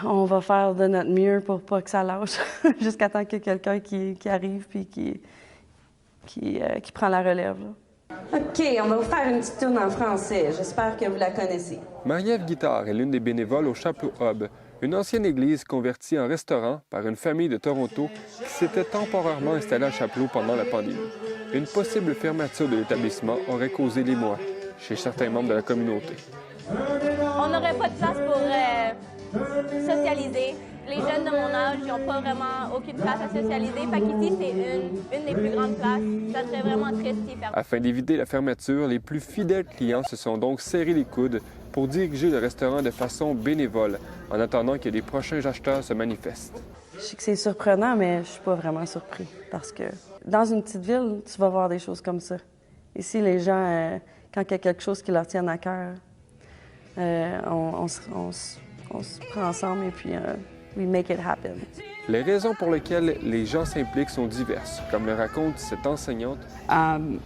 on va faire de notre mieux pour pas que ça lâche, jusqu'à temps qu'il y ait quelqu'un qui arrive puis qui prend la relève. Là. OK, on va vous faire une petite tourne en français. J'espère que vous la connaissez. Marie-Ève Guittard est l'une des bénévoles au Chapleau Hub, une ancienne église convertie en restaurant par une famille de Toronto qui s'était temporairement installée à Chapleau pendant la pandémie. Une possible fermeture de l'établissement aurait causé l'émoi chez certains membres de la communauté. On n'aurait pas de place pour socialiser. Les jeunes de mon âge, ils n'ont pas vraiment aucune place à socialiser. Fait qu'ici, c'est une des plus grandes places. Ça serait vraiment triste s'ils ferment. Afin d'éviter la fermeture, les plus fidèles clients se sont donc serrés les coudes pour diriger le restaurant de façon bénévole, en attendant que les prochains acheteurs se manifestent. Je sais que c'est surprenant, mais je suis pas vraiment surpris. Parce que dans une petite ville, tu vas voir des choses comme ça. Ici, les gens, quand il y a quelque chose qui leur tient à cœur, on se prend ensemble et puis we make it happen. Les raisons pour lesquelles les gens s'impliquent sont diverses, comme le raconte cette enseignante.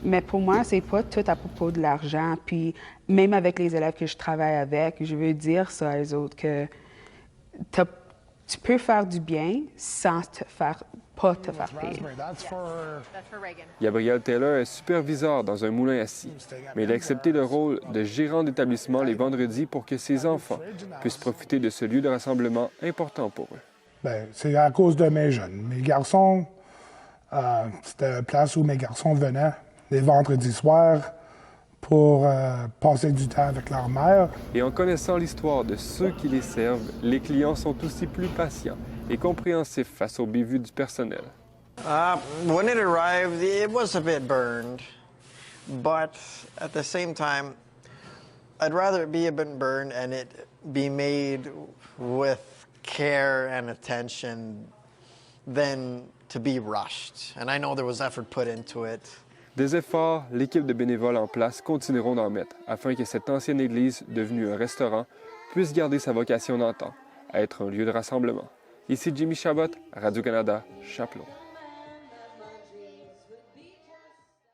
Mais pour moi, c'est pas tout à propos de l'argent. Puis même avec les élèves que je travaille avec, je veux dire ça aux autres que tu peux faire du bien sans pas te faire payer. Gabriel Taylor est superviseur dans un moulin à scie, mais il a accepté le rôle de gérant d'établissement les vendredis pour que ses enfants puissent profiter de ce lieu de rassemblement important pour eux. Bien, c'est à cause de mes jeunes. Mes garçons, c'était une place où mes garçons venaient les vendredis soirs pour passer du temps avec leur mère. Et en connaissant l'histoire de ceux qui les servent, les clients sont aussi plus patients et compréhensifs face aux bévues du personnel. When it arrived, it was a bit burned, but at the same time, I'd rather it be a bit burned and it be made with care and attention than to be rushed. And I know there was effort put into it. Des efforts, l'équipe de bénévoles en place continueront d'en mettre afin que cette ancienne église, devenue un restaurant, puisse garder sa vocation d'antan, être un lieu de rassemblement. Ici Jimmy Chabot, Radio-Canada, Chapleau.